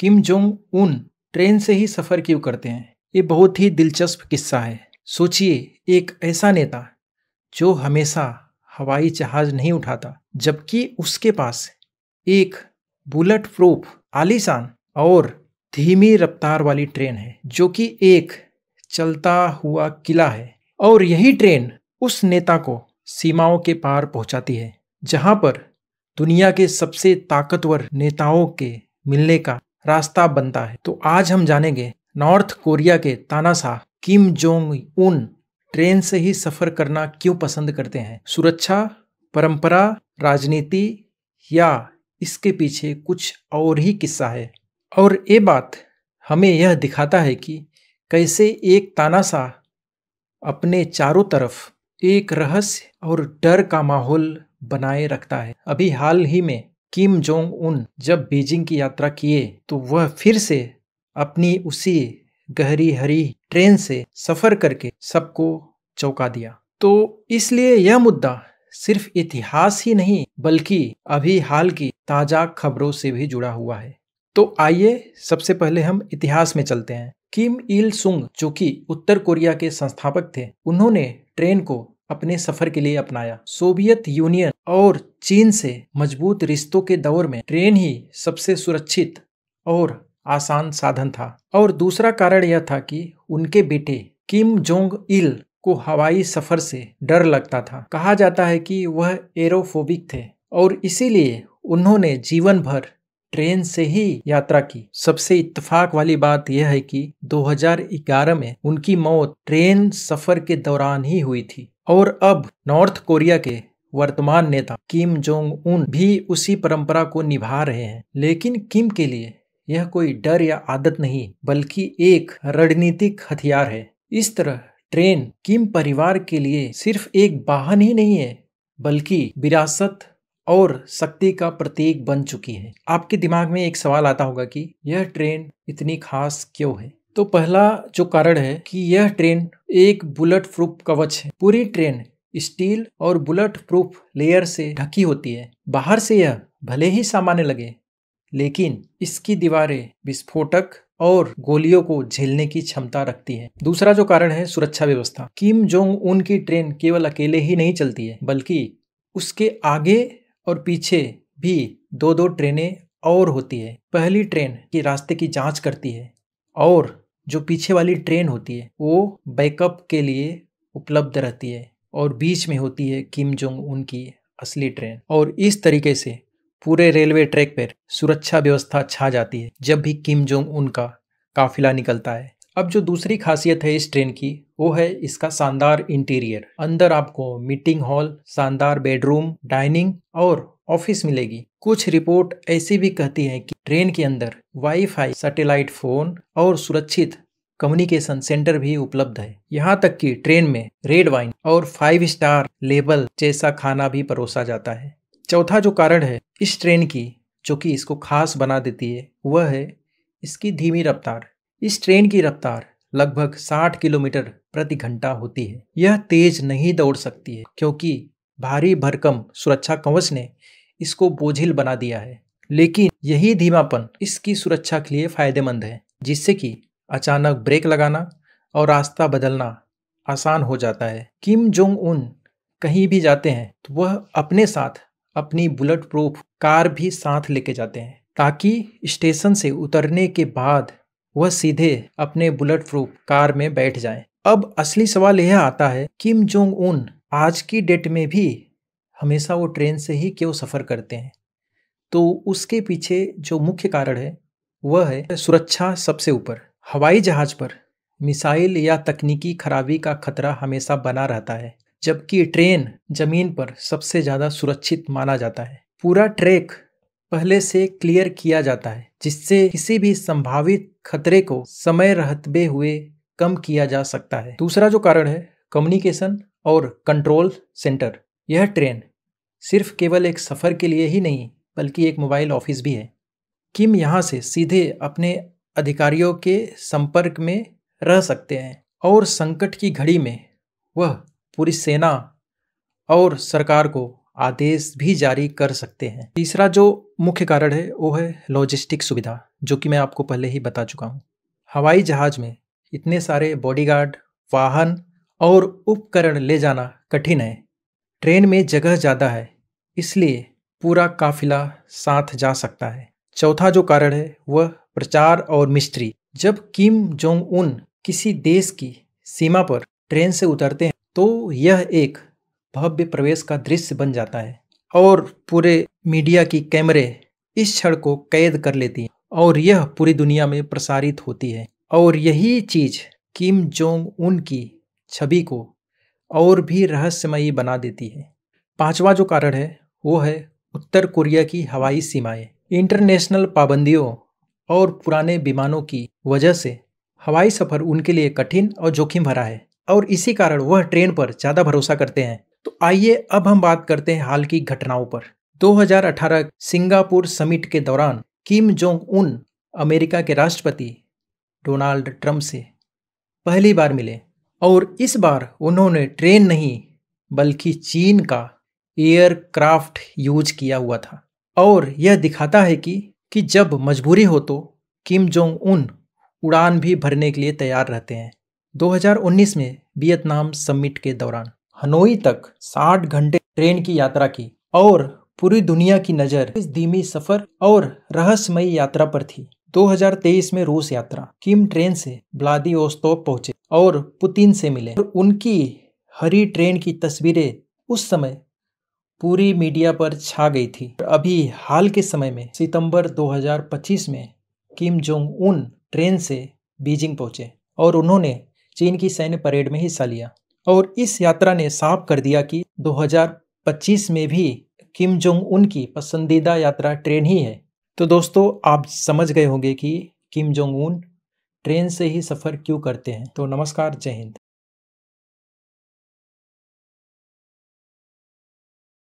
Kim Jong Un train से ही सफर क्यों करते हैं? ये बहुत ही दिलचस्प किस्सा है। सोचिए, एक ऐसा नेता जो हमेशा हवाई जहाज नहीं उठाता, जबकि उसके पास एक बुलेट प्रूफ आलीशान और धीमी रफ्तार वाली ट्रेन है, जो कि एक चलता हुआ किला है। और यही ट्रेन उस नेता को सीमाओं के पार पहुंचाती है, जहां पर दुनिया के सबसे ताकतवर नेताओं के मिलने का रास्ता बनता है। तो आज हम जानेंगे नॉर्थ कोरिया के तानाशाह किम जोंग उन ट्रेन से ही सफर करना क्यों पसंद करते हैं। सुरक्षा, परंपरा, राजनीति या इसके पीछे कुछ और ही किस्सा है। और ये बात हमें यह दिखाता है कि कैसे एक तानाशाह अपने चारों तरफ एक रहस्य और डर का माहौल बनाए रखता है। अभी हाल ही में किम जोंग उन जब बीजिंग की यात्रा किए तो वह फिर से अपनी उसी गहरी हरी ट्रेन से सफर करके सबको चौंका दिया। तो इसलिए यह मुद्दा सिर्फ इतिहास ही नहीं बल्कि अभी हाल की ताजा खबरों से भी जुड़ा हुआ है। तो आइए सबसे पहले हम इतिहास में चलते हैं। किम इल सुंग, जो कि उत्तर कोरिया के संस्थापक थे, उन्होंने ट्रेन को अपने सफर के लिए अपनाया। सोवियत यूनियन और चीन से मजबूत रिश्तों के दौर में ट्रेन ही सबसे सुरक्षित और आसान साधन था। और दूसरा कारण यह था कि उनके बेटे किम जोंग इल को हवाई सफर से डर लगता था। कहा जाता है कि वह एरोफोबिक थे और इसीलिए उन्होंने जीवन भर ट्रेन से ही यात्रा की। सबसे इत्तेफाक वाली बात यह है कि 2011 में उनकी मौत ट्रेन सफर के दौरान ही हुई थी। और अब नॉर्थ कोरिया के वर्तमान नेता किम जोंग उन भी उसी परंपरा को निभा रहे हैं। लेकिन किम के लिए यह कोई डर या आदत नहीं बल्कि एक रणनीतिक हथियार है। इस तरह ट्रेन किम परिवार के लिए सिर्फ एक वाहन ही नहीं है बल्कि विरासत और शक्ति का प्रतीक बन चुकी है। आपके दिमाग में एक सवाल आता होगा कि यह ट्रेन इतनी खास क्यों है। तो पहला जो कारण है कि यह ट्रेन एक बुलेट प्रूफ कवच है। पूरी ट्रेन स्टील और बुलेट प्रूफ लेयर से ढकी होती है। बाहर से यह भले ही सामान्य लगे, लेकिन इसकी दीवारें विस्फोटक और गोलियों को झेलने की क्षमता रखती है। दूसरा जो कारण है सुरक्षा व्यवस्था। किम जोंग उन की ट्रेन केवल अकेले ही नहीं चलती है बल्कि उसके आगे और पीछे भी दो दो ट्रेनें और होती है। पहली ट्रेन के रास्ते की जांच करती है और जो पीछे वाली ट्रेन होती है वो बैकअप के लिए उपलब्ध रहती है। और बीच में होती है किम जोंग उन की असली ट्रेन। और इस तरीके से पूरे रेलवे ट्रैक पर सुरक्षा व्यवस्था छा जाती है जब भी किम जोंग उन का काफिला निकलता है। अब जो दूसरी खासियत है इस ट्रेन की वो है इसका शानदार इंटीरियर। अंदर आपको मीटिंग हॉल, शानदार बेडरूम, डाइनिंग और ऑफिस मिलेगी। कुछ रिपोर्ट ऐसी भी कहती है कि ट्रेन के अंदर वाईफाई, सैटेलाइट फोन और सुरक्षित कम्युनिकेशन सेंटर भी उपलब्ध है। यहाँ तक कि ट्रेन में रेड वाइन और 5 स्टार लेबल जैसा खाना भी परोसा जाता है। चौथा जो कारण है इस ट्रेन की जो कि इसको खास बना देती है वह है इसकी धीमी रफ्तार। इस ट्रेन की रफ्तार लगभग 60 किलोमीटर प्रति घंटा होती है। यह तेज नहीं दौड़ सकती है क्योंकि भारी भरकम सुरक्षा कवच ने इसको बोझिल बना दिया है। लेकिन यही धीमापन इसकी सुरक्षा के लिए फायदेमंद है, जिससे कि अचानक ब्रेक लगाना और रास्ता बदलना आसान हो जाता है। किम जोंग उन कहीं भी जाते हैं तो वह अपने साथ अपनी बुलेट प्रूफ कार भी साथ लेके जाते हैं ताकि स्टेशन से उतरने के बाद वह सीधे अपने बुलेट प्रूफ कार में बैठ जाएं। अब असली सवाल यह आता है किम जोंग उन आज की डेट में भी हमेशा वो ट्रेन से ही क्यों सफर करते हैं। तो उसके पीछे जो मुख्य कारण है वह है सुरक्षा सबसे ऊपर। हवाई जहाज पर मिसाइल या तकनीकी खराबी का खतरा हमेशा बना रहता है, जबकि ट्रेन जमीन पर सबसे ज्यादा सुरक्षित माना जाता है। पूरा ट्रैक पहले से क्लियर किया जाता है जिससे किसी भी संभावित खतरे को समय रहते हुए कम किया जा सकता है। दूसरा जो कारण है कम्युनिकेशन और कंट्रोल सेंटर। यह ट्रेन सिर्फ केवल एक सफर के लिए ही नहीं बल्कि एक मोबाइल ऑफिस भी है। किम यहाँ से सीधे अपने अधिकारियों के संपर्क में रह सकते हैं और संकट की घड़ी में वह पूरी सेना और सरकार को आदेश भी जारी कर सकते हैं। तीसरा जो मुख्य कारण है वो है लॉजिस्टिक सुविधा। जो कि मैं आपको पहले ही बता चुका हूँ। हवाई जहाज में इतने सारे बॉडीगार्ड, वाहन और उपकरण ले जाना कठिन है। ट्रेन में जगह ज़्यादा है, इसलिए पूरा काफिला साथ जा सकता है। चौथा जो कारण है वह प्रचार और मिस्ट्री। जब किम जोंग उन किसी देश की सीमा पर ट्रेन से उतरते हैं तो यह एक भव्य प्रवेश का दृश्य बन जाता है और पूरे मीडिया की कैमरे इस क्षण को कैद कर लेती हैं और यह पूरी दुनिया में प्रसारित होती है और यही चीज किम जोंग उन की छवि को और भी रहस्यमयी बना देती है। पांचवा जो कारण है वो है उत्तर कोरिया की हवाई सीमाएं। इंटरनेशनल पाबंदियों और पुराने विमानों की वजह से हवाई सफर उनके लिए कठिन और जोखिम भरा है और इसी कारण वह ट्रेन पर ज़्यादा भरोसा करते हैं। तो आइए अब हम बात करते हैं हाल की घटनाओं पर। 2018 सिंगापुर समिट के दौरान किम जोंग उन अमेरिका के राष्ट्रपति डोनाल्ड ट्रंप से पहली बार मिले और इस बार उन्होंने ट्रेन नहीं बल्कि चीन का एयरक्राफ्ट यूज किया हुआ था और यह दिखाता है कि जब मजबूरी हो तो किम जोंग उन उड़ान भी भरने के लिए तैयार रहते हैं। 2019 में वियतनाम समिट के दौरान हनोई तक 60 घंटे ट्रेन की यात्रा की और पूरी दुनिया की नज़र इस धीमी सफर और रहस्यमयी यात्रा पर थी। 2023 में रूस यात्रा, किम ट्रेन से व्लादिवोस्तोक पहुंचे और पुतिन से मिले और उनकी हरी ट्रेन की तस्वीरें उस समय पूरी मीडिया पर छा गई थी। अभी हाल के समय में सितंबर 2025 में किम जोंग उन ट्रेन से बीजिंग पहुंचे और उन्होंने चीन की सैन्य परेड में हिस्सा लिया और इस यात्रा ने साफ कर दिया कि 2025 में भी किम जोंग उन की पसंदीदा यात्रा ट्रेन ही है। तो दोस्तों आप समझ गए होंगे कि किम जोंग उन ट्रेन से ही सफ़र क्यों करते हैं। तो नमस्कार, जय हिंद।